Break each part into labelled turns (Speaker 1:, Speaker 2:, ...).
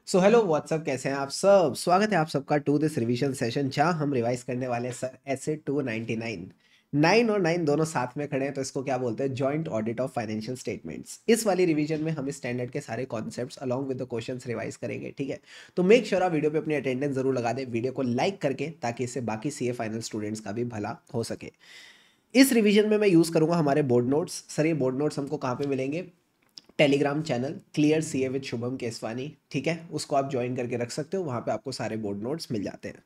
Speaker 1: So hello what's up, कैसे हैं आप सब। स्वागत है आप सबका टू दिस रिवीजन सेशन, जहां हम रिवाइज करने वाले हैं सर एसए 299। 9 और 9 दोनों साथ में खड़े हैं, तो इसको क्या बोलते हैं, joint audit of financial statements. इस वाली रिवीजन में हम स्टैंडर्ड के सारे concepts along with the questions revise करेंगे, ठीक है। तो मेक श्योर आप वीडियो पे अपनी अटेंडेंस जरूर लगा दें, वीडियो को लाइक करके, ताकि इससे बाकी सीए फाइनल स्टूडेंट्स का भी भला हो सके। इस रिवीजन में मैं यूज़ करूंगा हमारे बोर्ड नोट्स। सर ये बोर्ड नोट्स हमको कहाँ पे मिलेंगे? Telegram channel clear CA with Shubham Keswani, ठीक है, उसको आप ज्वाइन करके रख सकते हो। वहां पे आपको सारे बोर्ड नोट्स मिल जाते हैं।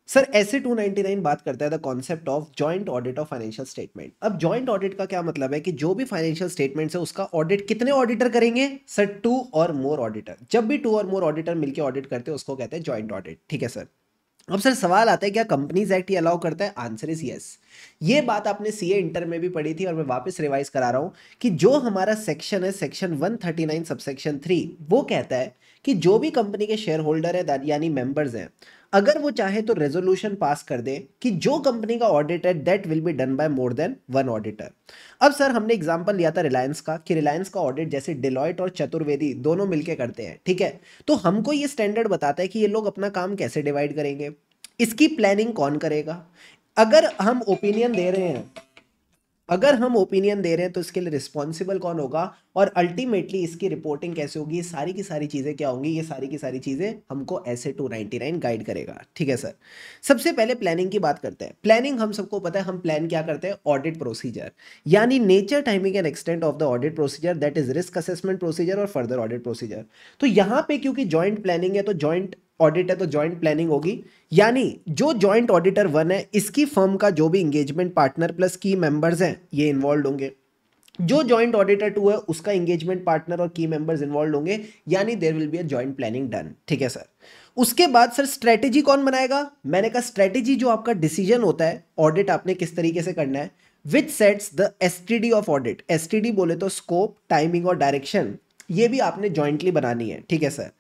Speaker 1: सर ऐसे 299 बात करता है the concept of joint audit of financial statement. अब जॉइंट ऑडिट का क्या मतलब है कि जो भी फाइनेंशियल स्टेटमेंट्स है उसका ऑडिट कितने ऑडिटर करेंगे? सर टू और मोर ऑडिटर। जब भी टू और मोर ऑडिटर मिलकर ऑडिट करते हैं उसको कहते हैं जॉइंट ऑडिट, ठीक है सर। अब सर सवाल आता है, क्या कंपनीज एक्ट ये अलाउ करता है? Answer is yes. ये बात आपने सीए इंटर में भी पढ़ी थी और मैं वापस रिवाइज करा रहा हूं कि जो हमारा सेक्शन है, सेक्शन 139 सबसेक्शन 3, वो कहता है कि जो भी कंपनी के शेयर होल्डर है यानी मेंबर्स हैं, अगर वो चाहे तो रेजोल्यूशन पास कर दे कि जो कंपनी का ऑडिट है that will be done bye more than one auditor. अब सर हमने एग्जांपल लिया था रिलायंस का, कि रिलायंस का ऑडिट जैसे डिलॉयट और चतुर्वेदी दोनों मिलके करते हैं, ठीक है। तो हमको ये स्टैंडर्ड बताता है कि ये लोग अपना काम कैसे डिवाइड करेंगे, इसकी प्लानिंग कौन करेगा। अगर हम ओपिनियन दे रहे हैं अगर हम ओपिनियन दे रहे हैं तो इसके लिए रिस्पॉन्सिबल कौन होगा, और अल्टीमेटली इसकी रिपोर्टिंग कैसे होगी, ये सारी की सारी चीजें क्या होंगी, ये सारी की सारी चीजें हमको ऐसे 299 गाइड करेगा, ठीक है सर। सबसे पहले प्लानिंग की बात करते हैं। प्लानिंग हम सबको पता है, हम प्लान क्या करते हैं? ऑडिट प्रोसीजर, यानी nature, timing and extent of the audit procedure, that is risk assessment procedure और फर्दर ऑडिट प्रोसीजर। तो यहां पे क्योंकि जॉइंट प्लानिंग है तो जॉइंट ऑडिट है तो जॉइंट प्लानिंग होगी। यानी जो जॉइंट ऑडिटर 1 है, इसकी फर्म का जो भी एंगेजमेंट पार्टनर प्लस की मेंबर्स हैं ये इन्वॉल्व होंगे। जो जॉइंट ऑडिटर 2 है उसका एंगेजमेंट पार्टनर और की मेंबर्स इन्वॉल्व होंगे, यानी there will be a joint planning done, ठीक है सर। उसके बाद सर स्ट्रेटेजी कौन बनाएगा? मैंने कहा स्ट्रेटेजी जो आपका डिसीजन होता है ऑडिट आपने किस तरीके से करना है, which sets the STD of audit. STD बोले तो स्कोप, टाइमिंग और डायरेक्शन, ये भी आपने जॉइंटली बनानी है, ठीक है सर।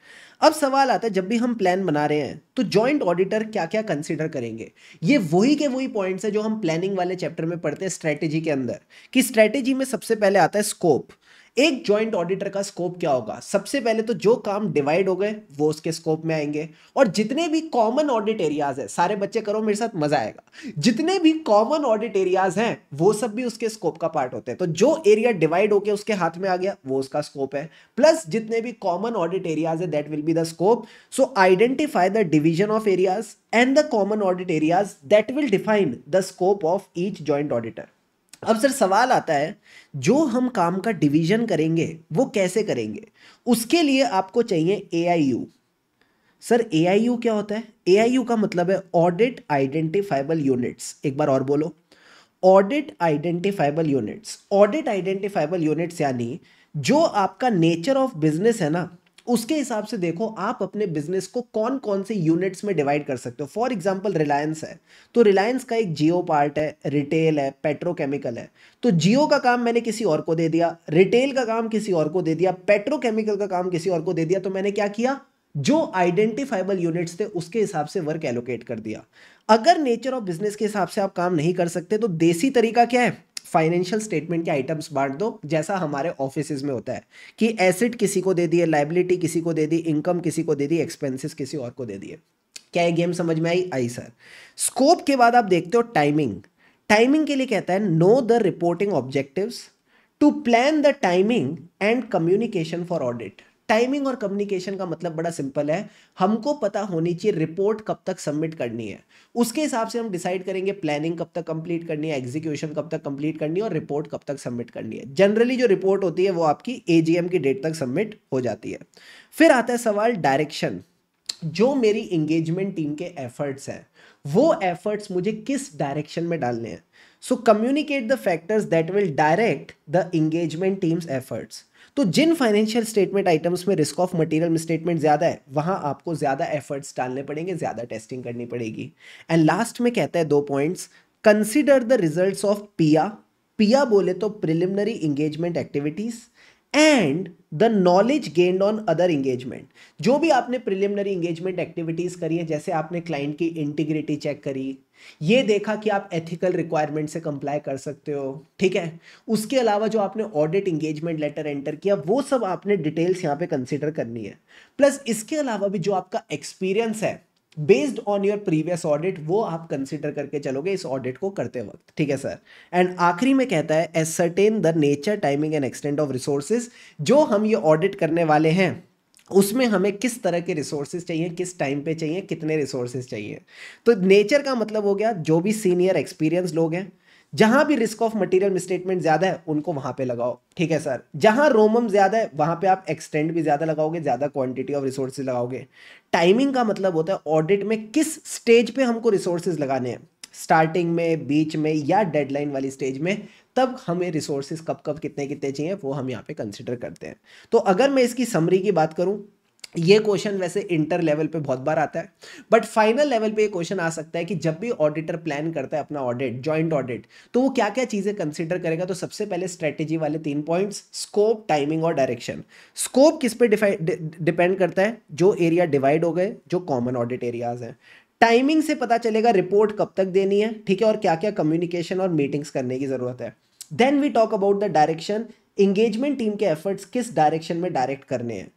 Speaker 1: अब सवाल आता है, जब भी हम प्लान बना रहे हैं तो जॉइंट ऑडिटर क्या क्या कंसीडर करेंगे? ये वही के वही पॉइंट्स है जो हम प्लानिंग वाले चैप्टर में पढ़ते हैं स्ट्रेटेजी के अंदर, कि स्ट्रेटेजी में सबसे पहले आता है स्कोप। एक जॉइंट ऑडिटर का स्कोप क्या होगा? सबसे पहले तो जो काम डिवाइड हो गए वो उसके स्कोप में आएंगे, और जितने भी कॉमन ऑडिट एरियाज है, सारे बच्चे करो मेरे साथ, मजा आएगा। जितने भी कॉमन ऑडिट एरियाज हैं वो सब भी उसके स्कोप का पार्ट होते हैं। तो जो एरिया डिवाइड होके उसके हाथ में आ गया वो उसका स्कोप है, प्लस जितने भी कॉमन ऑडिट एरियाज है that will be the scope. So identify the division of areas and the common audit areas that will define the scope of each joint auditor. अब सर सवाल आता है, जो हम काम का डिवीजन करेंगे वो कैसे करेंगे? उसके लिए आपको चाहिए एआईयू। सर एआईयू क्या होता है? एआईयू का मतलब है ऑडिट आइडेंटिफाइबल यूनिट्स। एक बार और बोलो, audit identifiable units. Audit identifiable units यानी जो आपका नेचर ऑफ बिजनेस है ना, उसके हिसाब से देखो आप अपने बिजनेस को कौन कौन से यूनिट्स में डिवाइड कर सकते हो। फॉर एग्जांपल रिलायंस है तो रिलायंस का एक जियो पार्ट है, रिटेल है, पेट्रोकेमिकल है। तो जियो का काम मैंने किसी और को दे दिया, रिटेल का काम किसी और को दे दिया, पेट्रोकेमिकल का काम किसी और को दे दिया। तो मैंने क्या किया, जो आइडेंटिफाइबल यूनिट्स थे उसके हिसाब से वर्क एलोकेट कर दिया। अगर नेचर ऑफ बिजनेस के हिसाब से आप काम नहीं कर सकते तो देसी तरीका क्या है? फाइनेंशियल स्टेटमेंट के आइटम्स बांट दो, जैसा हमारे ऑफिसेज में होता है कि एसेट किसी को दे दिए, लाइबिलिटी किसी को दे दी, इनकम किसी को दे दी, एक्सपेंसेस किसी और को दे दिए। क्या ये गेम समझ में आई? आई सर। स्कोप के बाद आप देखते हो टाइमिंग। टाइमिंग के लिए कहता है know the reporting objectives, to plan the timing and communication for audit. Timing और कम्युनिकेशन का मतलब बड़ा सिंपल है, हमको पता होनी चाहिए रिपोर्ट कब तक सबमिट करनी है। उसके हिसाब से हम डिसाइड करेंगे प्लानिंग कब तक कंप्लीट करनी है, एग्जीक्यूशन कब तक कंप्लीट करनी है और रिपोर्ट कब तक सबमिट करनी है। जनरली जो रिपोर्ट होती है वो आपकी एजीएम की डेट तक सबमिट हो जाती है। फिर आता है सवाल डायरेक्शन। जो मेरी इंगेजमेंट टीम के एफर्ट्स हैं वो एफर्ट्स मुझे किस डायरेक्शन में डालने हैं। So communicate the factors that will direct the engagement teams efforts. तो जिन फाइनेंशियल स्टेटमेंट आइटम्स में रिस्क ऑफ मटेरियल मिसस्टेटमेंट ज्यादा है वहां आपको ज्यादा एफर्ट्स डालने पड़ेंगे, ज्यादा टेस्टिंग करनी पड़ेगी। एंड लास्ट में कहता है 2 points, consider the results of पिया। पिया बोले तो preliminary engagement activities, and the knowledge gained on other engagement. जो भी आपने प्रिलिमिनरी इंगेजमेंट एक्टिविटीज करी है, जैसे आपने क्लाइंट की इंटीग्रिटी चेक करी, ये देखा कि आप एथिकल रिक्वायरमेंट से कंप्लाई कर सकते हो, ठीक है, उसके अलावा जो आपने ऑडिट इंगेजमेंट लेटर एंटर किया, वो सब आपने डिटेल्स यहाँ पे कंसीडर करनी है। प्लस इसके अलावा भी जो आपका एक्सपीरियंस है based on your previous audit, वो आप कंसीडर करके चलोगे इस ऑडिट को करते वक्त, ठीक है सर। एंड आखिरी में कहता है ascertain the nature, timing and extent of resources. जो हम ये ऑडिट करने वाले हैं उसमें हमें किस तरह के रिसोर्सेज चाहिए, किस टाइम पे चाहिए, कितने रिसोर्सेज चाहिए। तो नेचर का मतलब हो गया जो भी सीनियर एक्सपीरियंस लोग हैं, जहां भी रिस्क ऑफ मटेरियल मिसस्टेटमेंट ज्यादा है उनको वहां पे लगाओ, ठीक है सर। जहां रोमम ज्यादा है वहां पे आप एक्सटेंड भी ज्यादा लगाओगे, ज्यादा क्वांटिटी ऑफ रिसोर्सेज लगाओगे। टाइमिंग का मतलब होता है ऑडिट में किस स्टेज पे हमको रिसोर्सेज लगाने हैं, स्टार्टिंग में, बीच में, या डेडलाइन वाली स्टेज में, तब हमें रिसोर्सेज कब कब कितने कितने चाहिए वो हम यहाँ पे कंसिडर करते हैं। तो अगर मैं इसकी समरी की बात करूं, ये क्वेश्चन वैसे इंटर लेवल पे बहुत बार आता है, बट फाइनल लेवल पे ये क्वेश्चन आ सकता है कि जब भी ऑडिटर प्लान करता है अपना ऑडिट, जॉइंट ऑडिट, तो वो क्या क्या चीजें कंसीडर करेगा। तो सबसे पहले स्ट्रेटेजी वाले 3 पॉइंट्स, स्कोप, टाइमिंग और डायरेक्शन। स्कोप किस पे डिपेंड करता है, जो एरिया डिवाइड हो गए, जो कॉमन ऑडिट एरियाज हैं। टाइमिंग से पता चलेगा रिपोर्ट कब तक देनी है, ठीक है, और क्या क्या कम्युनिकेशन और मीटिंग्स करने की जरूरत है। Then we talk about the direction, engagement team के एफर्ट्स किस डायरेक्शन में डायरेक्ट करने हैं।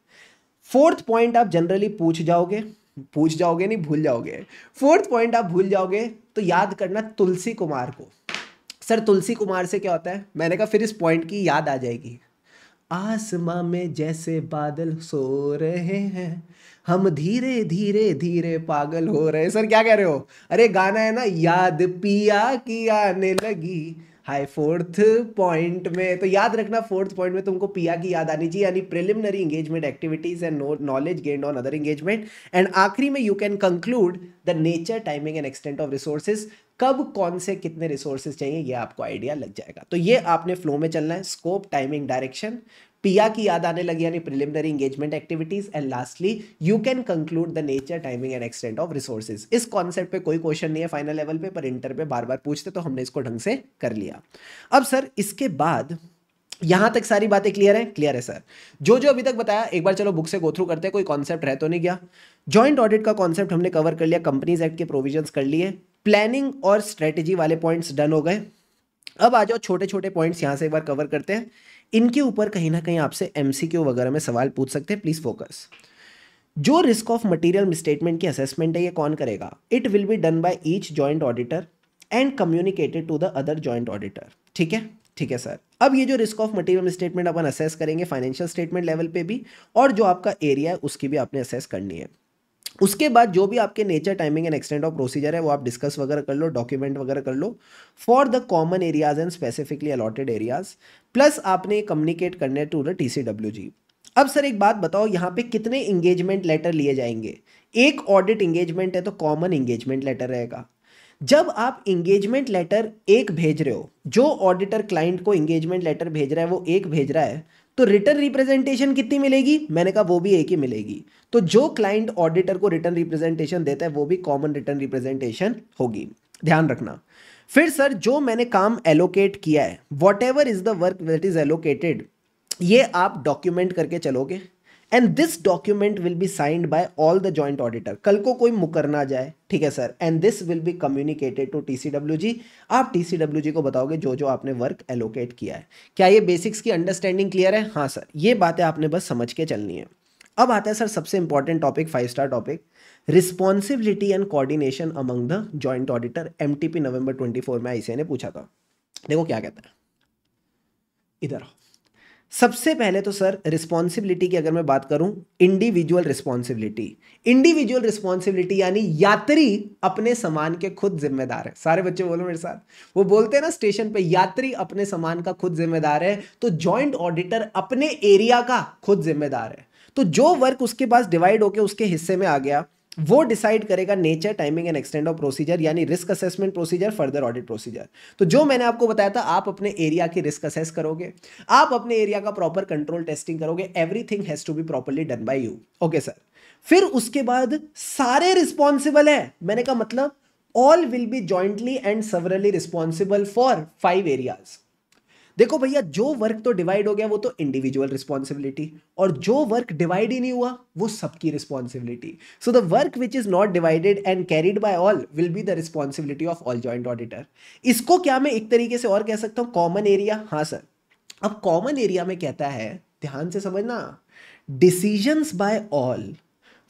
Speaker 1: फोर्थ पॉइंट आप जनरली पूछ जाओगे नहीं, भूल जाओगे। फोर्थ पॉइंट आप भूल जाओगे तो याद करना तुलसी कुमार को। सर तुलसी कुमार से क्या होता है, मैंने कहा फिर इस पॉइंट की याद आ जाएगी। आसमां में जैसे बादल सो रहे हैं, हम धीरे धीरे धीरे पागल हो रहे हैं। सर क्या कह रहे हो, अरे गाना है ना, याद पिया की आने लगी, हाय फोर्थ पॉइंट में। तो याद रखना फोर्थ पॉइंट में तुमको पिया की याद आनी चाहिए, यानी preliminary engagement activities and knowledge gained on other engagement. And आखिरी में you can conclude the nature, timing and extent of resources, कब कौन से कितने रिसोर्सेज चाहिए ये आपको आइडिया लग जाएगा। तो ये आपने फ्लो में चलना है, स्कोप, टाइमिंग, डायरेक्शन, पिया की याद आने लगी यानी preliminary engagement activities, and lastly you can conclude the nature, timing and extent of resources. इस कॉन्सेप्ट पे कोई क्वेश्चन नहीं है फाइनल लेवल पे, पर इंटर पे बार बार पूछते तो हमने इसको ढंग से कर लिया। अब सर इसके बाद यहां तक सारी बातें क्लियर है? क्लियर है सर। जो जो अभी तक बताया एक बार चलो बुक से गो थ्रू करते हैं, कोई कॉन्सेप्ट रह तो नहीं गया। जॉइंट ऑडिट का कॉन्सेप्ट हमने कवर कर लिया, कंपनीज एक्ट के प्रोविजंस कर लिए, प्लानिंग और स्ट्रेटेजी वाले पॉइंट्स डन हो गए। अब आ जाओ छोटे छोटे पॉइंट्स यहां से एक बार कवर करते हैं। इनके ऊपर कहीं ना कहीं आपसे एमसीक्यू वगैरह में सवाल पूछ सकते हैं, प्लीज फोकस। जो रिस्क ऑफ मटेरियल मिसस्टेटमेंट की असेसमेंट है ये कौन करेगा? It will be done by each joint auditor and communicated to the other joint auditor, ठीक है, ठीक है सर। अब ये जो रिस्क ऑफ मटेरियल मिसस्टेटमेंट अपन असेस करेंगे फाइनेंशियल स्टेटमेंट लेवल पे भी, और जो आपका एरिया है उसकी भी आपने असेस करनी है। उसके बाद जो भी आपके nature, timing and extent of procedure है वो आप डिस्कस वगैरह कर लो, डॉक्यूमेंट वगैरह कर लो for the common areas and specifically allotted areas. Plus आपने कम्युनिकेट करने टू द TCWG। अब सर एक बात बताओ, यहाँ पे कितने इंगेजमेंट लेटर लिए जाएंगे? एक ऑडिट इंगेजमेंट है तो कॉमन इंगेजमेंट लेटर रहेगा। जब आप इंगेजमेंट लेटर एक भेज रहे हो, जो ऑडिटर क्लाइंट को इंगेजमेंट लेटर भेज रहा है वो एक भेज रहा है, तो रिटर्न रिप्रेजेंटेशन कितनी मिलेगी? मैंने कहा वो भी एक ही मिलेगी। तो जो क्लाइंट ऑडिटर को रिटर्न रिप्रेजेंटेशन देता है वो भी कॉमन रिटर्न रिप्रेजेंटेशन होगी, ध्यान रखना। फिर सर जो मैंने काम एलोकेट किया है, whatever is the work that is allocated, ये आप डॉक्यूमेंट करके चलोगे, and this document will be signed by all the joint auditor. कल को कोई मुकर ना जाए, ठीक है sir, and this will be communicated to TCWG। आप TCWG को बताओगे जो जो आपने वर्क एलोकेट किया है। क्या ये बेसिक्स की अंडरस्टैंडिंग क्लियर है? हाँ सर, ये बातें आपने बस समझ के चलनी है। अब आता है सर सबसे important topic, 5 star topic, responsibility and coordination among the joint auditor. MTP नवंबर 24 में ICAI ने पूछा था। देखो क्या कहता है, इधर आओ। सबसे पहले तो सर रिस्पॉन्सिबिलिटी की अगर मैं बात करूं, इंडिविजुअल रिस्पॉन्सिबिलिटी। इंडिविजुअल रिस्पॉन्सिबिलिटी यानी यात्री अपने सामान के खुद जिम्मेदार है। सारे बच्चे बोलो मेरे साथ, वो बोलते हैं ना स्टेशन पे, यात्री अपने सामान का खुद जिम्मेदार है, तो जॉइंट ऑडिटर अपने एरिया का खुद जिम्मेदार है। तो जो वर्क उसके पास डिवाइड होके उसके हिस्से में आ गया, वो डिसाइड करेगा nature, timing and extent of procedure, यानी risk assessment procedure, further audit procedure. तो जो मैंने आपको बताया था, आप अपने एरिया की रिस्क असेस करोगे, आप अपने एरिया का प्रॉपर कंट्रोल टेस्टिंग करोगे, everything has to be properly done by you, okay sir. फिर उसके बाद सारे रिस्पॉन्सिबल है, मैंने कहा मतलब all will be jointly and severally responsible for 5 areas. देखो भैया, जो वर्क तो डिवाइड हो गया वो तो इंडिविजुअल रिस्पॉन्सिबिलिटी, और जो वर्क डिवाइड ही नहीं हुआ वो सबकी responsibility. So the work which is not divided and carried by all will be the responsibility of all joint auditor. इसको क्या मैं एक तरीके से और कह सकता हूं, कॉमन एरिया। हाँ सर, अब कॉमन एरिया में कहता है, ध्यान से समझना, decisions bye all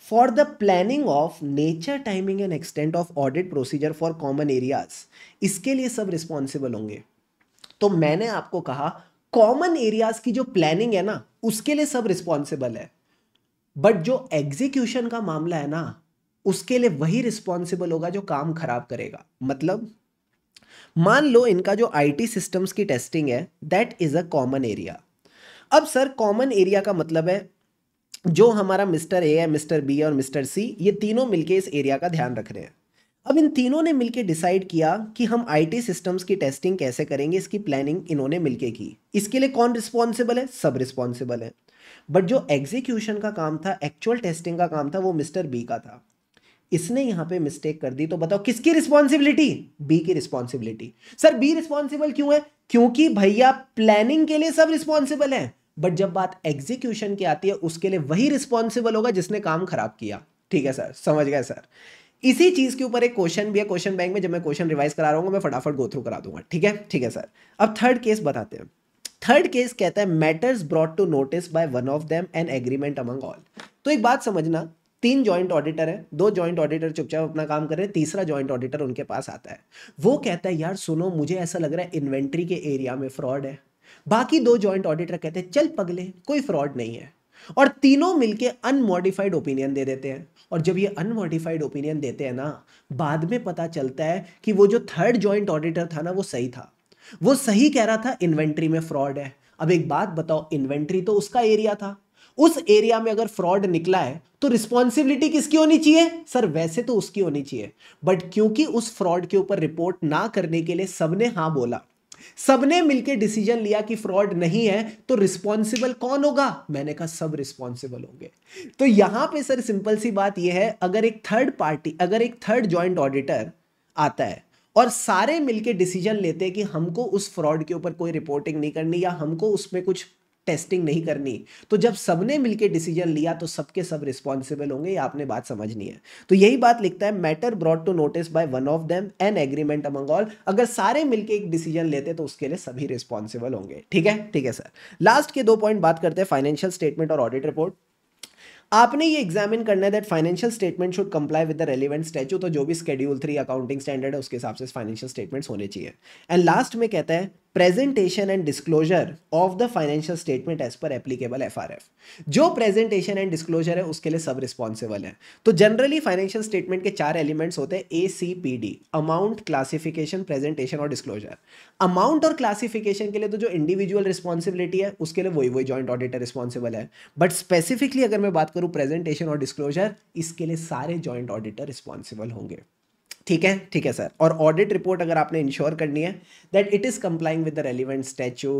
Speaker 1: for the planning of nature, timing and extent of audit procedure for common areas, इसके लिए सब रिस्पॉन्सिबल होंगे। तो मैंने आपको कहा कॉमन एरियाज की जो प्लानिंग है ना उसके लिए सब रिस्पॉन्सिबल है, बट जो एग्जीक्यूशन का मामला है ना उसके लिए वही रिस्पॉन्सिबल होगा जो काम खराब करेगा। मतलब मान लो इनका जो आईटी सिस्टम्स की टेस्टिंग है that is a common area. अब सर कॉमन एरिया का मतलब है जो हमारा मिस्टर ए है, मिस्टर बी और मिस्टर सी, ये तीनों मिलके इस एरिया का ध्यान रख रहे हैं। अब इन तीनों ने मिलके डिसाइड किया कि हम आईटी सिस्टम्स की टेस्टिंग कैसे करेंगे, इसकी प्लानिंग इन्होंने मिलके की। इसके लिए कौन रिस्पॉन्सिबल है? सब रिस्पॉन्सिबल है। बट जो एग्जीक्यूशन का काम था, एक्चुअल टेस्टिंग का काम था, वो मिस्टर बी का था। इसने यहां पे मिस्टेक कर दी, तो बताओ किसकी रिस्पॉन्सिबिलिटी? बी की रिस्पॉन्सिबिलिटी। सर बी रिस्पॉन्सिबल क्यों है? क्योंकि भैया प्लानिंग के लिए सब रिस्पॉन्सिबल है, बट जब बात एग्जीक्यूशन की आती है उसके लिए वही रिस्पॉन्सिबल होगा जिसने काम खराब किया। ठीक है सर, समझ गए सर। इसी चीज के ऊपर एक क्वेश्चन भी है क्वेश्चन बैंक में, जब मैं क्वेश्चन रिवाइज करा रहा हूँ मैं फटाफट गो थ्रू करा दूंगा। ठीक है, ठीक है सर। अब थर्ड केस बताते हैं। थर्ड केस कहता है matters brought to notice by one of them an agreement among all. तो एक बात समझना, तीन जॉइंट ऑडिटर है, दो जॉइंट ऑडिटर चुपचाप अपना काम कर रहे हैं, तीसरा जॉइंट ऑडिटर उनके पास आता है। वो कहता है यार सुनो, मुझे ऐसा लग रहा है इन्वेंट्री के एरिया में फ्रॉड है। बाकी दो जॉइंट ऑडिटर कहते हैं चल पगले, कोई फ्रॉड नहीं है। और तीनों मिलके अनमॉडिफाइड ओपिनियन दे देते हैं। और जब ये अनमॉडिफाइड ओपिनियन देते हैं ना, बाद में पता चलता है कि वो जो थर्ड जॉइंट ऑडिटर था ना वो सही था। वो सही कह रहा था इन्वेंट्री में फ्रॉड है। अब एक बात बताओ, इन्वेंट्री तो उसका एरिया था, उस एरिया में अगर फ्रॉड निकला है तो रिस्पॉन्सिबिलिटी किसकी होनी चाहिए? सर वैसे तो उसकी होनी चाहिए, बट क्योंकि उस फ्रॉड के ऊपर रिपोर्ट ना करने के लिए सबने हाँ बोला, सबने मिलकर डिसीजन लिया कि फ्रॉड नहीं है, तो रिस्पॉन्सिबल कौन होगा? मैंने कहा सब रिस्पॉन्सिबल होंगे। तो यहां पे सर सिंपल सी बात यह है, अगर एक थर्ड पार्टी, अगर एक थर्ड जॉइंट ऑडिटर आता है और सारे मिलके डिसीजन लेते हैं कि हमको उस फ्रॉड के ऊपर कोई रिपोर्टिंग नहीं करनी या हमको उसमें कुछ टेस्टिंग नहीं करनी, तो जब सबने मिलके डिसीजन लिया तो सबके सब रिस्पॉन्सिबल होंगे। ये आपने बात समझनी है। तो यही बात लिखता है, matter brought to notice by one of them an agreement among all. अगर सारे मिलके एक डिसीजन लेते तो उसके लिए सभी रिस्पॉन्सिबल होंगे। ठीक है, ठीक है सर। लास्ट के दो पॉइंट बात करते हैं, फाइनेंशियल स्टेटमेंट और ऑडिट रिपोर्ट। आपने ये एग्जामिन करना है that financial statement should comply with the relevant statue. तो जो भी शेड्यूल 3 अकाउंटिंग स्टैंडर्ड है उसके हिसाब से फाइनेंशियल स्टेटमेंट्स होने चाहिए। एंड लास्ट में कहता है presentation and disclosure of the financial statement as per applicable FRF. जो प्रेजेंटेशन एंड डिस्क्लोजर है उसके लिए सब रिस्पॉन्सिबल है। तो जनरली फाइनेंशियल स्टेटमेंट के चार एलिमेंट्स होते हैं, ACPD, अमाउंट, क्लासिफिकेशन, प्रेजेंटेशन और डिस्क्लोजर। अमाउंट और क्लासिफिकेशन के लिए तो जो इंडिविजुअल रिस्पॉन्सिबिलिटी है उसके लिए वही वही जॉइंट ऑडिटर रिस्पॉन्सिबल है, बट स्पेसिफिकली अगर मैं बात करूं प्रेजेंटेशन और डिस्क्लोजर, इसके लिए सारे जॉइंट ऑडिटर रिस्पॉन्सिबल होंगे। ठीक है, ठीक है सर। और ऑडिट रिपोर्ट अगर आपने इंश्योर करनी है that it is complying with the relevant statue,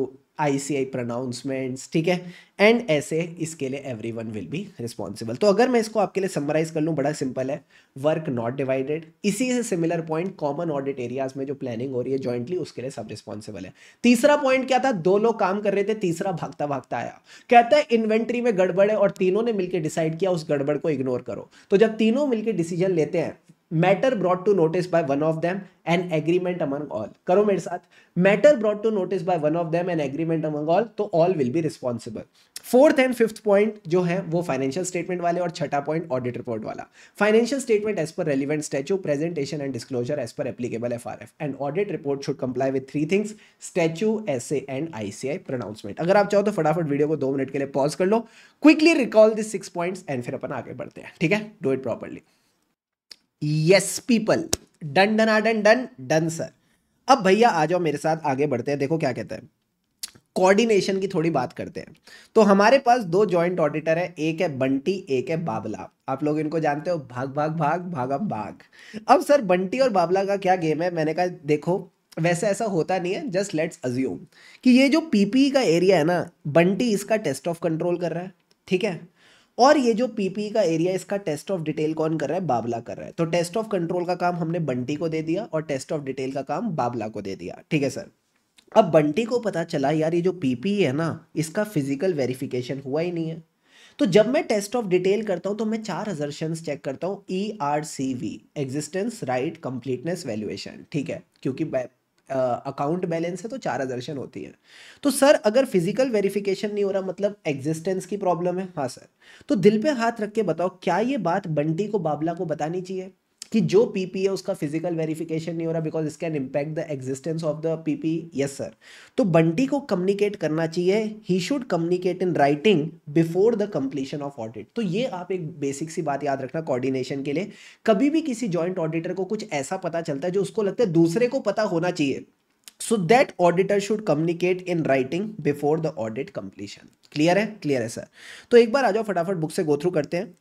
Speaker 1: ICAI pronouncements, ठीक है, एंड ऐसे इसके लिए एवरीवन विल बी रिस्पॉन्सिबल। तो अगर मैं इसको आपके लिए समराइज कर लूँ, बड़ा सिंपल है, वर्क नॉट डिवाइडेड। इसी से similar point common audit areas में जो प्लानिंग हो रही है जॉइंटली, उसके लिए सब रिस्पॉन्सिबल है। तीसरा पॉइंट क्या था? दो लोग काम कर रहे थे, तीसरा भागता भागता आया, कहता है इन्वेंट्री में गड़बड़ है और तीनों ने मिलकर डिसाइड किया उस गड़बड़ को इग्नोर करो। तो जब तीनों मिलकर डिसीजन लेते हैं, matter brought to notice by one of them an agreement among all. करो मेरे साथ, matter brought to notice by one of them an agreement among all, तो all will be responsible. Fourth and fifth point जो है वो financial statement वाले, और छठा पॉइंट ऑडिट रिपोर्ट वाला। Financial statement as per relevant statute, presentation and disclosure as per applicable FRF, and audit report should comply with three things, statute, SA and ICAI pronouncement. अगर आप चाहो तो फटाफट वीडियो को 2 मिनट के लिए पॉज कर लो, quickly recall this 6 points and फिर अपन आगे बढ़ते हैं। ठीक है, do it properly. Yes people, done done done done done sir. अब भैया आ जाओ मेरे साथ, आगे बढ़ते हैं। देखो क्या कहता है, कोऑर्डिनेशन की थोड़ी बात करते हैं। तो हमारे पास दो जॉइंट ऑडिटर है, एक है बंटी, एक है बाबला। आप लोग इनको जानते हो, भाग भाग भाग भागम भाग। अब सर बंटी और बाबला का क्या गेम है? मैंने कहा देखो वैसे ऐसा होता नहीं है, जस्ट लेट्स अज्यूम कि ये जो PPE का एरिया है ना, बंटी इसका टेस्ट ऑफ कंट्रोल कर रहा है, ठीक है, और ये जो PPE का एरिया इसका टेस्ट ऑफ डिटेल कौन कर रहा है? बाबला कर रहा है। तो टेस्ट ऑफ कंट्रोल का काम हमने बंटी को दे दिया और टेस्ट ऑफ डिटेल का काम बाबला को दे दिया। ठीक है सर। अब बंटी को पता चला यार ये जो पीपी है ना, इसका फिजिकल वेरिफिकेशन हुआ ही नहीं है। तो जब मैं टेस्ट ऑफ डिटेल करता हूं तो मैं 4 असर्शंस चेक करता हूं, ERCV, existence, right, completeness, valuation, ठीक है, क्योंकि अकाउंट बैलेंस है तो 4 असर्शन होती है। तो सर अगर फिजिकल वेरिफिकेशन नहीं हो रहा मतलब एग्जिस्टेंस की प्रॉब्लम है। हाँ सर। तो दिल पे हाथ रख के बताओ, क्या ये बात बंटी को बाबला को बतानी चाहिए कि जो पीपी है उसका फिजिकल वेरिफिकेशन नहीं हो रहा because it can impact the existence of the PP? Yes sir. तो बंटी को कम्युनिकेट करना चाहिए, he should communicate in writing before the completion of audit. तो ये आप एक बेसिक सी बात याद रखना कोऑर्डिनेशन के लिए। कभी भी किसी जॉइंट ऑडिटर को कुछ ऐसा पता चलता है जो उसको लगता है दूसरे को पता होना चाहिए, so that auditor should communicate in writing before the audit completion. Clear है? क्लियर है सर। तो एक बार आ जाओ फटाफट बुक से गो थ्रू करते हैं।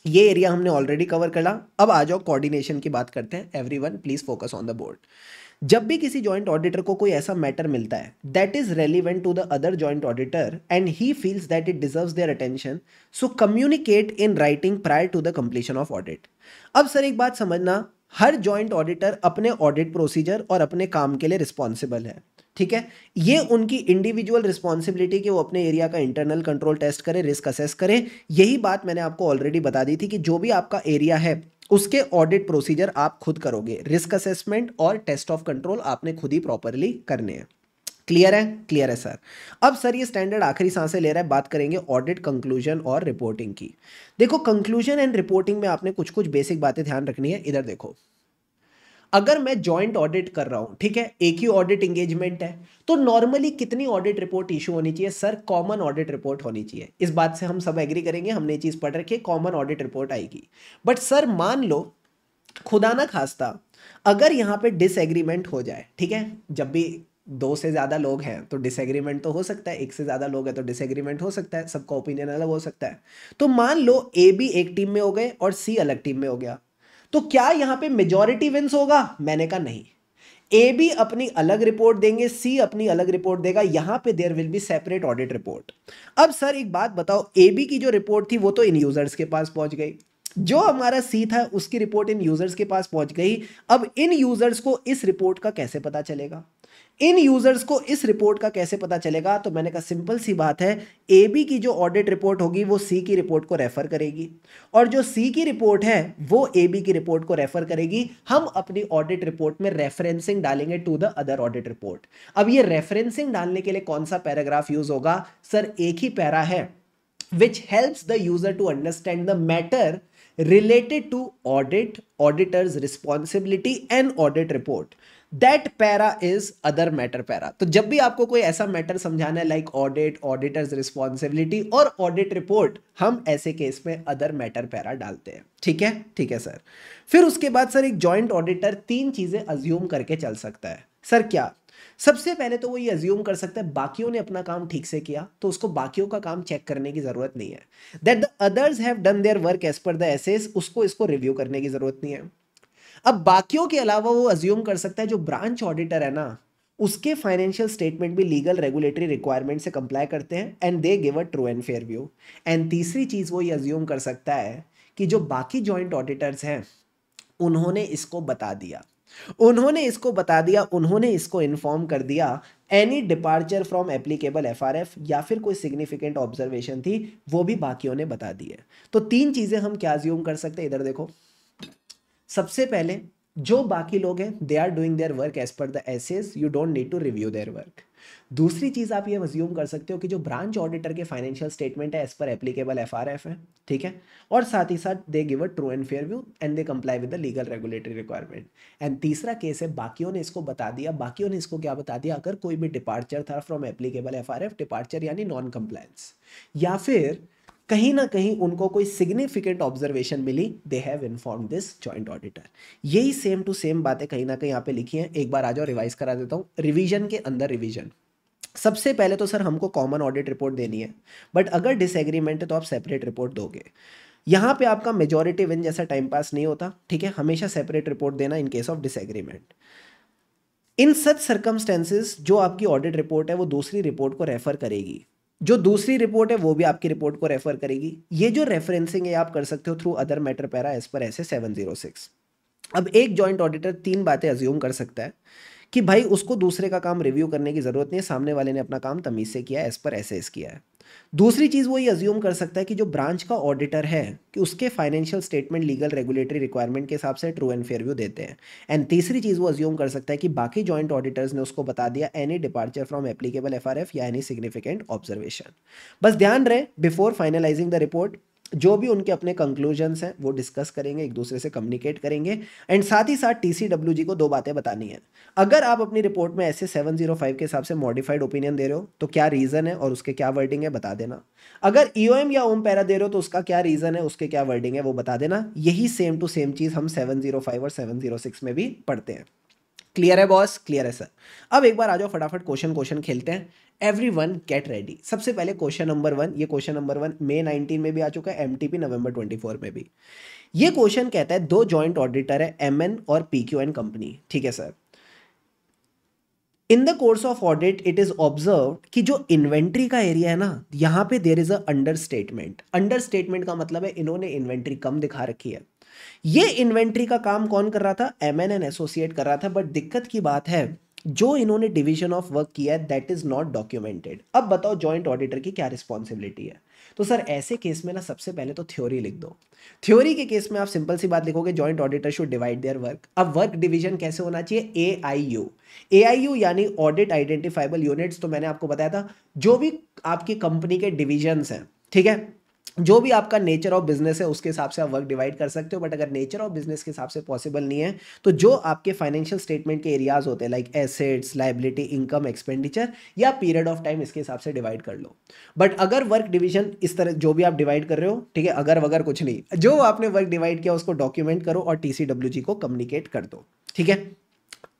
Speaker 1: ये एरिया हमने ऑलरेडी कवर करा। अब आ जाओ कोऑर्डिनेशन की बात करते हैं। Everyone please focus on the board. जब भी किसी जॉइंट ऑडिटर को कोई ऐसा मैटर मिलता है that is relevant to the other joint auditor and he feels that it deserves their attention, so communicate in writing prior to the completion of audit. अब sir एक बात समझना, हर जॉइंट ऑडिटर अपने ऑडिट प्रोसीजर और अपने काम के लिए रिस्पॉन्सिबल है, ठीक है। ये उनकी इंडिविजुअल रिस्पॉन्सिबिलिटी कि वो अपने एरिया का इंटरनल कंट्रोल टेस्ट करे, रिस्क असेस करे। यही बात मैंने आपको ऑलरेडी बता दी थी कि जो भी आपका एरिया है उसके ऑडिट प्रोसीजर आप खुद करोगे, रिस्क असेसमेंट और टेस्ट ऑफ कंट्रोल आपने खुद ही प्रॉपरली करने हैं। क्लियर है? क्लियर है सर। अब सर ये स्टैंडर्ड आखिरी सांसें ले रहा है, बात करेंगे ऑडिट कंक्लूजन और रिपोर्टिंग की। देखो कंक्लूजन एंड रिपोर्टिंग में आपने कुछ कुछ बेसिक बातें ध्यान रखनी है। इधर देखो, अगर मैं जॉइंट ऑडिट कर रहा हूं, ठीक है, एक ही ऑडिट एंगेजमेंट है, तो नॉर्मली कितनी ऑडिट रिपोर्ट इशू होनी चाहिए? सर कॉमन ऑडिट रिपोर्ट होनी चाहिए। इस बात से हम सब एग्री करेंगे, हमने ये चीज पढ़ रखी है, कॉमन ऑडिट रिपोर्ट आएगी। बट सर मान लो खुदा ना खास्ता अगर यहां पे डिसएग्रीमेंट हो जाए, ठीक है, जब भी दो से ज्यादा लोग हैं तो डिसएग्रीमेंट तो हो सकता है, एक से ज्यादा लोग हैं तो डिसएग्रीमेंट हो सकता है, सबका ओपिनियन अलग हो सकता है। तो मान लो ए बी एक टीम में हो गए और सी अलग टीम में हो गया, तो क्या यहां पे मेजॉरिटी विंस होगा? मैंने कहा नहीं। ए बी अपनी अलग रिपोर्ट देंगे, सी अपनी अलग रिपोर्ट देगा, यहां पे there will be separate audit report. अब सर एक बात बताओ, ए बी की जो रिपोर्ट थी वो तो इन यूजर्स के पास पहुंच गई, जो हमारा सी था उसकी रिपोर्ट इन यूजर्स के पास पहुंच गई। अब इन यूजर्स को इस रिपोर्ट का कैसे पता चलेगा? इन यूजर्स को इस रिपोर्ट का कैसे पता चलेगा? तो मैंने कहा सिंपल सी बात है, ए बी की जो ऑडिट रिपोर्ट होगी वो सी की रिपोर्ट को रेफर करेगी, और जो सी की रिपोर्ट है वो ए बी की रिपोर्ट को रेफर करेगी। हम अपनी ऑडिट रिपोर्ट में रेफरेंसिंग डालेंगे to the other audit report. अब ये रेफरेंसिंग डालने के लिए कौन सा पैराग्राफ यूज होगा? सर एक ही पैरा है which helps the user to understand the matter related to audit, auditor's responsibility and audit report. That para is other matter para. तो जब भी आपको कोई ऐसा मैटर समझाना है लाइक ऑडिट, ऑडिटर्स रिस्पॉन्सिबिलिटी और ऑडिट रिपोर्ट, हम ऐसे केस में अदर मैटर पैरा डालते हैं। ठीक है? ठीक है सर। फिर उसके बाद सर एक जॉइंट ऑडिटर 3 चीजें अज्यूम करके चल सकता है। सर क्या? सबसे पहले तो वो ये अज्यूम कर सकता है बाकियों ने अपना काम ठीक से किया तो उसको बाकियों का काम चेक करने की जरूरत नहीं है। That the others have done their work as per the SAs, उसको इसको रिव्यू करने की जरूरत नहीं है। अब बाकियों के अलावा वो अज्यूम कर सकता है जो ब्रांच ऑडिटर है ना, उसके फाइनेंशियल स्टेटमेंट भी लीगल रेगुलेटरी रिक्वायरमेंट से कंप्लाई करते हैं and they give a true and fair view. And तीसरी चीज वो ये अज्यूम कर सकता है कि जो बाकी जॉइंट ऑडिटर्स हैं उन्होंने इसको बता दिया, उन्होंने इसको बता दिया, उन्होंने इसको इन्फॉर्म कर दिया। Any departure from applicable FRF या फिर कोई सिग्निफिकेंट ऑब्जर्वेशन थी वो भी बाकियों ने बता दी है। तो 3 चीजें हम क्या अज्यूम कर सकते हैं? इधर देखो, सबसे पहले जो बाकी लोग हैं they are doing their work as per the SAs, you don't need to review their work. दूसरी चीज आप ये अज्यूम कर सकते हो कि जो ब्रांच ऑडिटर के फाइनेंशियल स्टेटमेंट है एज पर एप्लीकेबल एफआरएफ है, ठीक है, और साथ ही साथ they give a true and fair view and they comply with the legal regulatory requirement. And तीसरा केस है बाकियों ने इसको बता दिया। बाकियों ने इसको क्या बता दिया? अगर कोई भी डिपार्चर था फ्रॉम एप्लीकेबल एफआरएफ, डिपार्चर यानी नॉन कंप्लायंस, या फिर कहीं ना कहीं उनको कोई सिग्निफिकेंट ऑब्जर्वेशन मिली, they have inform this joint auditor. यही सेम टू सेम बातें कहीं ना कहीं यहाँ पे लिखी हैं। एक बार आ जाओ रिवाइज करा देता हूँ। रिवीजन के अंदर रिवीजन, सबसे पहले तो सर हमको कॉमन ऑडिट रिपोर्ट देनी है, बट अगर डिसएग्रीमेंट है तो आप सेपरेट रिपोर्ट दोगे। यहाँ पे आपका मेजॉरिटी विन जैसा टाइम पास नहीं होता, ठीक है, हमेशा सेपरेट रिपोर्ट देना in case of disagreement. In such circumstances जो आपकी ऑडिट रिपोर्ट है वो दूसरी रिपोर्ट को रेफर करेगी, जो दूसरी रिपोर्ट है वो भी आपकी रिपोर्ट को रेफर करेगी। ये जो रेफरेंसिंग है आप कर सकते हो through other matter para as per SA 706। अब एक जॉइंट ऑडिटर 3 बातें अज्यूम कर सकता है कि भाई उसको दूसरे का काम रिव्यू करने की जरूरत नहीं है, सामने वाले ने अपना काम तमीज से किया, एज पर एसेस किया है। दूसरी चीज वो ये अज्यूम कर सकता है कि जो ब्रांच का ऑडिटर है कि उसके financial statement legal regulatory requirement के हिसाब से ट्रू एंड फेयर व्यू देते हैं। एंड तीसरी चीज वो अज्यूम कर सकता है कि बाकी जॉइंट ऑडिटर्स ने उसको बता दिया any departure from applicable FRF या एनी सिग्निफिकेंट ऑब्जर्वेशन। बस ध्यान रहे बिफोर फाइनलाइजिंग द रिपोर्ट जो भी उनके अपने कंक्लूजन्स हैं वो डिस्कस करेंगे, एक दूसरे से कम्युनिकेट करेंगे। एंड साथ ही साथ टीसीडब्ल्यूजी को दो बातें बतानी है। अगर आप अपनी रिपोर्ट में ऐसे 705 के हिसाब से मॉडिफाइड ओपिनियन दे रहे हो तो क्या रीजन है और उसके क्या वर्डिंग है बता देना। अगर ईओएम या ओम पैरा दे रहे हो तो उसका क्या रीजन है, उसके क्या वर्डिंग है वो बता देना। यही सेम टू सेम चीज हम 705 और 706 में भी पढ़ते हैं। क्लियर है बॉस? क्लियर है सर। अब एक बार आ जाओ फटाफट क्वेश्चन खेलते हैं। Everyone get ready. सबसे पहले क्वेश्चन नंबर 1, ये क्वेश्चन नंबर 1 मई 19 में भी आ चुका है, एमटीपी नवंबर 24 में भी। ये क्वेश्चन कहता है दो जॉइंट ऑडिटर है एमएन और पीक्यूएन कंपनी, ठीक है sir. In the course of audit it is observe कि जो इन्वेंट्री का एरिया है ना, यहां पे देर is a under statement. Under statement का मतलब है इन्होंने इन्वेंट्री कम दिखा रखी है। ये इन्वेंट्री का काम कौन कर रहा था? एमएन एंड एसोसिएट कर रहा था। बट दिक्कत की बात है जो इन्होंने डिवीजन ऑफ वर्क किया है दैट इज नॉट डॉक्यूमेंटेड। अब बताओ जॉइंट ऑडिटर की क्या रिस्पॉन्सिबिलिटी है? तो सर ऐसे केस में ना सबसे पहले तो थ्योरी लिख दो। थ्योरी के केस में आप सिंपल सी बात लिखोगे joint auditor should divide their work. अब वर्क डिवीजन कैसे होना चाहिए? एआईयू। एआईयू यानी ऑडिट आइडेंटिफाइबल यूनिट्स। तो मैंने आपको बताया था जो भी आपकी कंपनी के डिविजन्स हैं, ठीक है, जो भी आपका नेचर ऑफ बिजनेस है उसके हिसाब से आप वर्क डिवाइड कर सकते हो। बट अगर नेचर ऑफ बिजनेस के हिसाब से पॉसिबल नहीं है तो जो आपके फाइनेंशियल स्टेटमेंट के एरियाज होते हैं like assets, liability, income, expenditure या पीरियड ऑफ टाइम, इसके हिसाब से डिवाइड कर लो। बट अगर वर्क डिवीजन इस तरह जो भी आप डिवाइड कर रहे हो, ठीक है, अगर वगर कुछ नहीं, जो आपने वर्क डिवाइड किया उसको डॉक्यूमेंट करो और टीसीडब्ल्यूजी को कम्युनिकेट कर दो, ठीक है।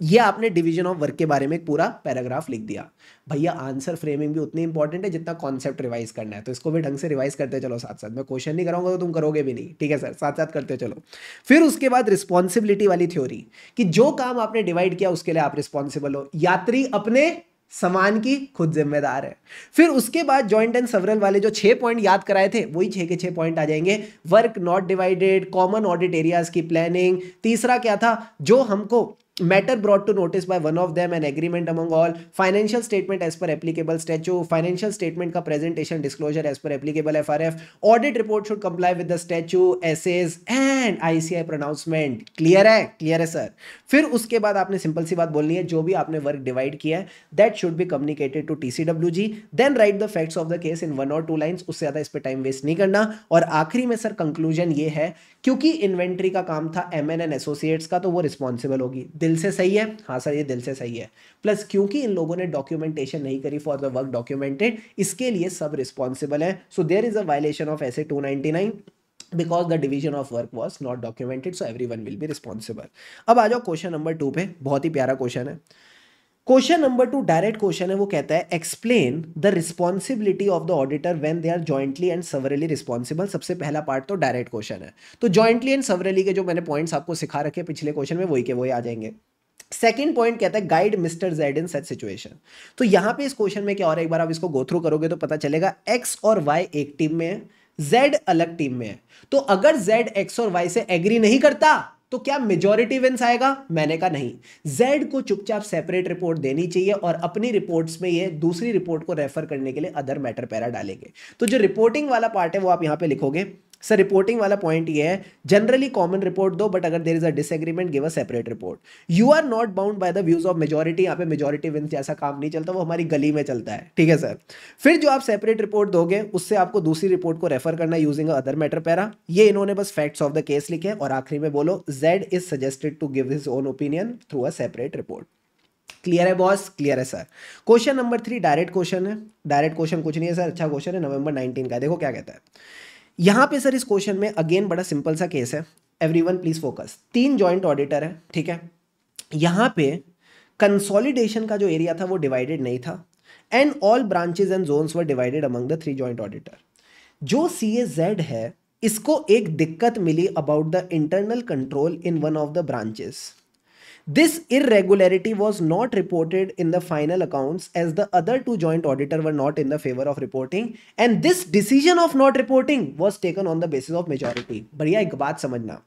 Speaker 1: ये आपने डिवीजन ऑफ वर्क के बारे में एक पूरा पैराग्राफ लिख दिया। भैया आंसर फ्रेमिंग भी उतनी इंपॉर्टेंट है जितना कॉन्सेप्ट रिवाइज करना है, तो इसको भी ढंग से रिवाइज करते चलो साथ साथ। मैं क्वेश्चन नहीं कराऊंगा तो तुम करोगे भी नहीं, ठीक है सर, साथ साथ करते चलो। फिर उसके बाद रिस्पॉन्सिबिलिटी वाली थ्योरी कि जो काम आपने डिवाइड किया उसके लिए आप रिस्पॉन्सिबल हो, यात्री अपने सामान की खुद जिम्मेदार है। फिर उसके बाद जॉइंट एंड सेवरल वाले जो 6 पॉइंट याद कराए थे वही 6 के 6 पॉइंट आ जाएंगे। Work not divided, common audit areas की प्लानिंग, तीसरा क्या था जो हमको matter brought to notice by one of them an agreement among all, financial statement as per applicable statute, financial statement का presentation disclosure as per applicable FRF, audit report should comply with the statute, SAs and ICAI pronouncement. Clear है? Clear है sir. फिर उसके बाद आपने simple सी बात बोलनी है जो भी आपने वर्क डिवाइड किया है that should be communicated to TCWG, then write the facts of the case in 1 और 2 लाइंस। उससे ज्यादा इस पे टाइम वेस्ट नहीं करना। और आखिरी में सर कंक्लूजन ये है क्योंकि इन्वेंट्री का काम था एमएन एंड एसोसिएट्स का तो वो रिस्पॉन्सिबल होगी। दिल से सही है? हाँ सर ये दिल से सही है। प्लस क्योंकि इन लोगों ने डॉक्यूमेंटेशन नहीं करी फॉर द वर्क डॉक्यूमेंटेड, इसके लिए सब रिस्पॉन्सिबल है। So there is a violation of SA 299 because the division of work was not documented, so everyone will be responsible। अब आ जाओ क्वेश्चन नंबर 2 पे, बहुत ही प्यारा क्वेश्चन है। क्वेश्चन नंबर 2 डायरेक्ट क्वेश्चन है। वो कहता है explain the responsibility of the auditor when they are jointly and severally responsible. सबसे पहला पार्ट तो डायरेक्ट क्वेश्चन है, तो जॉइंटली एंड सवरली के जो मैंने पॉइंट्स आपको सिखा रखे पिछले क्वेश्चन में वही के वही आ जाएंगे। सेकंड पॉइंट कहता है गाइड मिस्टर जेड इन सच सिचुएशन। तो यहां पे इस क्वेश्चन में क्या हो रहा है, एक बार आप इसको गो थ्रू करोगे तो पता चलेगा एक्स और वाई एक टीम में है, जेड अलग टीम में है। तो अगर जेड एक्स और वाई से एग्री नहीं करता तो क्या मेजॉरिटी विंस आएगा? मैंने कहा नहीं, जेड को चुपचाप सेपरेट रिपोर्ट देनी चाहिए और अपनी रिपोर्ट्स में ये दूसरी रिपोर्ट को रेफर करने के लिए अदर मैटर पैरा डालेंगे। तो जो रिपोर्टिंग वाला पार्ट है वो आप यहां पे लिखोगे। सर रिपोर्टिंग वाला पॉइंट ये है जनरली कॉमन रिपोर्ट दो बट अगर there is a disagreement give a separate report. You are not bound by the views of majority. यहाँ पे मेजॉरिटी विंस जैसा काम नहीं चलता, वो हमारी गली में चलता है, ठीक है सर। फिर जो आप सेपरेट रिपोर्ट दोगे उससे आपको दूसरी रिपोर्ट को रेफर करना यूजिंग अदर मैटर पैरा। ये इन्होंने बस फैक्ट्स ऑफ द केस लिखे और आखिरी में बोलो Z is suggested to give his own opinion through a separate report. Clear है बॉस? क्लियर है sir. Question number 3 direct question है। डायरेक्ट क्वेश्चन कुछ नहीं है सर, अच्छा क्वेश्चन है, नवंबर 19 का। देखो क्या कहता है यहां पे सर। इस क्वेश्चन में अगेन बड़ा सिंपल सा केस है, everyone please focus. 3 joint auditor है, ठीक है। यहां पे कंसोलिडेशन का जो एरिया था वो डिवाइडेड नहीं था and all branches and zones were divided among the 3 joint auditor. जो CAZ है इसको एक दिक्कत मिली about the internal control in one of the branches. This irregularity was not reported in the final accounts as the other 2 joint auditor were not in the favor of reporting and this decision of not reporting was taken on the basis of majority। बढ़िया एक बात समझना,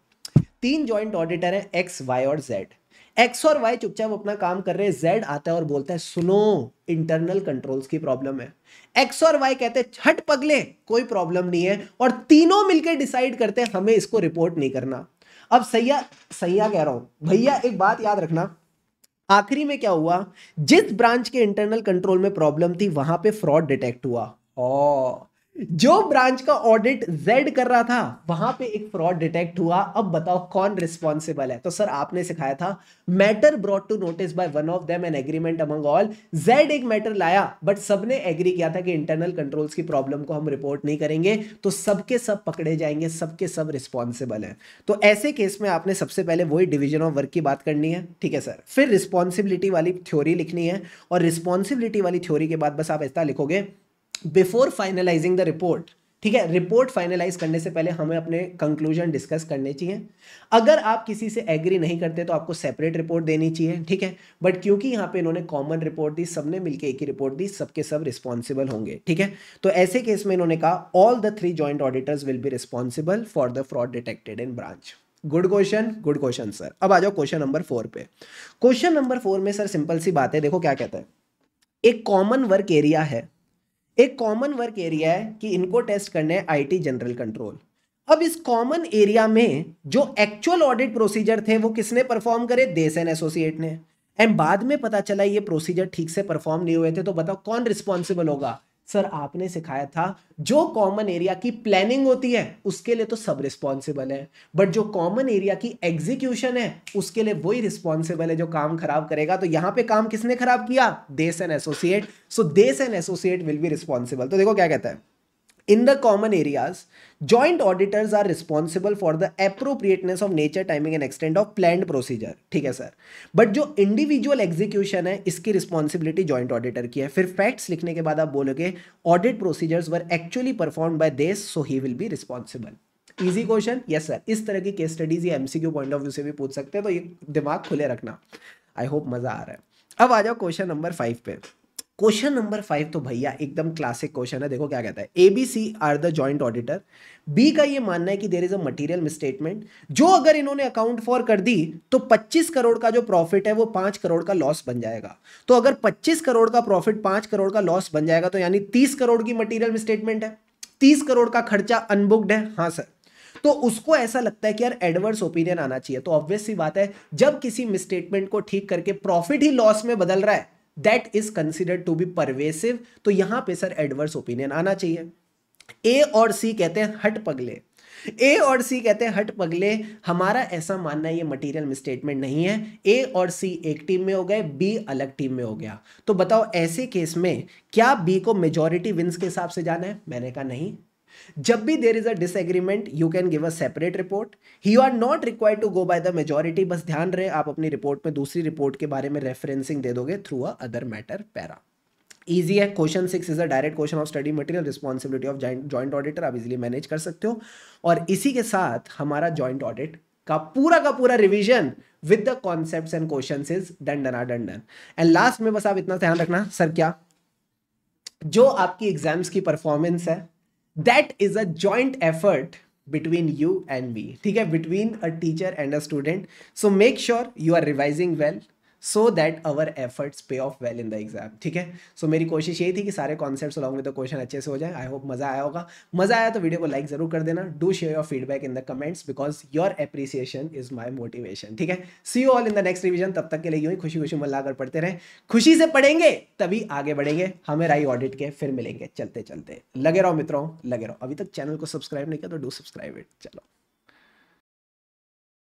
Speaker 1: 3 joint auditor है X, Y और Z। X और Y चुपचाप अपना काम कर रहे हैं, जेड आता है और बोलता है सुनो इंटरनल कंट्रोल्स की प्रॉब्लम है। एक्स और वाई कहते हैं हट पगले कोई प्रॉब्लम नहीं है, और तीनों मिलकर डिसाइड करते हैं हमें इसको रिपोर्ट नहीं करना। अब सैया सैया कह रहा हूं भैया, एक बात याद रखना, आखिरी में क्या हुआ, जिस ब्रांच के इंटरनल कंट्रोल में प्रॉब्लम थी वहां पे फ्रॉड डिटेक्ट हुआ। ओ, जो ब्रांच का ऑडिट जेड कर रहा था वहां पे एक फ्रॉड डिटेक्ट हुआ। अब बताओ कौन रिस्पॉन्सिबल है। तो सर आपने सिखाया था matter brought to notice by one of them an agreement among all. Z एक मैटर लाया बट सबने एग्री किया था कि इंटरनल कंट्रोल्स की प्रॉब्लम को हम रिपोर्ट नहीं करेंगे, तो सबके सब पकड़े जाएंगे, सबके सब रिस्पॉन्सिबल है। तो ऐसे केस में आपने सबसे पहले वही डिवीजन ऑफ वर्क की बात करनी है, ठीक है सर। फिर रिस्पॉन्सिबिलिटी वाली थ्योरी लिखनी है, और रिस्पॉन्सिबिलिटी वाली थ्योरी के बाद बस आप ऐसा लिखोगे बिफोर फाइनलाइजिंग द रिपोर्ट, ठीक है। रिपोर्ट फाइनलाइज करने से पहले हमें अपने कंक्लूजन डिस्कस करने चाहिए। अगर आप किसी से एग्री नहीं करते तो आपको सेपरेट रिपोर्ट देनी चाहिए, ठीक है। बट क्योंकि यहाँ पे इन्होंने कॉमन रिपोर्ट दी, सबने मिलकर एक ही रिपोर्ट दी, सबके सब रिस्पॉन्सिबल होंगे, ठीक है। तो ऐसे केस में इन्होंने कहा all the 3 joint auditors will be responsible for the fraud detected in branch. Good question sir. अब आ जाओ क्वेश्चन नंबर 4 पे। क्वेश्चन नंबर 4 में सर सिंपल सी बात है, देखो क्या कहता है। एक कॉमन वर्क एरिया है, एक कॉमन वर्क एरिया है कि इनको टेस्ट करने हैं आईटी जनरल कंट्रोल। अब इस कॉमन एरिया में जो एक्चुअल ऑडिट प्रोसीजर थे वो किसने परफॉर्म करे, देस एंड एसोसिएट ने। एंड बाद में पता चला ये प्रोसीजर ठीक से परफॉर्म नहीं हुए थे, तो बताओ कौन रिस्पॉन्सिबल होगा। सर आपने सिखाया था जो कॉमन एरिया की प्लानिंग होती है उसके लिए तो सब रिस्पॉन्सिबल है, बट जो कॉमन एरिया की एग्जीक्यूशन है उसके लिए वही रिस्पॉन्सिबल है जो काम खराब करेगा। तो यहां पे काम किसने खराब किया, देस and associate. So these and associate will be responsible. तो देखो क्या कहता है, in the common areas joint auditors are responsible for the appropriateness of nature timing and extent of planned procedure, ठीक है सर। बट जो इंडिविजुअल एग्जीक्यूशन है इसकी रिस्पॉन्सिबिलिटी जॉइंट ऑडिटर की है। फिर फैक्ट्स लिखने के बाद आप बोलोगे audit procedures were actually performed by this, so he will be responsible. Easy question, yes sir. इस तरह की केस स्टडीज या एमसीक्यू पॉइंट ऑफ व्यू से भी पूछ सकते हैं, तो ये दिमाग खुले रखना। आई होप मजा आ रहा है। अब आ जाओ क्वेश्चन नंबर 5 पे। क्वेश्चन नंबर 5 तो भैया एकदम क्लासिक क्वेश्चन है। देखो क्या कहता है, ABC are the joint auditor. B का ये मानना है कि there is a material misstatement, जो अगर इन्होंने अकाउंट फॉर कर दी तो 25 करोड़ का जो प्रॉफिट है वो 5 करोड़ का लॉस बन जाएगा। तो अगर 25 करोड़ का प्रॉफिट 5 करोड़ का लॉस बन जाएगा तो यानी 30 करोड़ की मटेरियल मिसस्टेटमेंट है, 30 करोड़ का खर्चा अनबुक्ड है। हाँ सर। तो उसको ऐसा लगता है कि यार एडवर्स ओपिनियन आना चाहिए। तो ऑब्वियस सी बात है, जब किसी मिसस्टेटमेंट को ठीक करके प्रॉफिट ही लॉस में बदल रहा है, that is considered to be pervasive. तो यहां पे सर एडवर्स ओपिनियन आना चाहिए। ए और सी कहते हैं हट पगले, ए और सी कहते हैं हट पगले, हमारा ऐसा मानना है ये मटेरियल मिसस्टेटमेंट नहीं है। ए और सी एक टीम में हो गए, बी अलग टीम में हो गया। तो बताओ ऐसे केस में क्या बी को मेजॉरिटी विंस के हिसाब से जाना है। मैंने कहा नहीं। जब भी there is a disagreement you can give a separate report, you are not required to go by the majority. बस ध्यान रहे आप अपनी रिपोर्ट में दूसरी रिपोर्ट के बारे में रेफरेंसिंग दे दोगे through a other matter para. Easy है। Question 6 is a direct question of study material, responsibility of joint auditor, आप इजीली मैनेज कर सकते हो। और इसी के साथ हमारा जॉइंट ऑडिट का पूरा revision with the concepts and questions is done. And last में बस आप इतना ध्यान रखना सर, क्या जो आपकी एग्जाम्स की परफॉर्मेंस है that is a joint effort between you and me, ठीक है, between a teacher and a student. So make sure you are revising well so that our efforts pay off well in the exam, ठीक है। So मेरी कोशिश यही थी कि सारे concepts along with the question अच्छे से हो जाए। आई होप मजा आया होगा। मजा आया तो वीडियो को लाइक जरूर कर देना। Do share your feedback in the comments because your appreciation is my motivation, ठीक है। See you all in the next revision. तब तक के लिए यूं ही खुशी खुशी मन लाकर पढ़ते रहें, खुशी से पढ़ेंगे तभी आगे बढ़ेंगे। हमें राई ऑडिट के फिर मिलेंगे चलते चलते। लगे रहो मित्रों, लगे रहो। अभी तक चैनल को सब्सक्राइब नहीं किया तो डू सब्सक्राइब इट। चलो।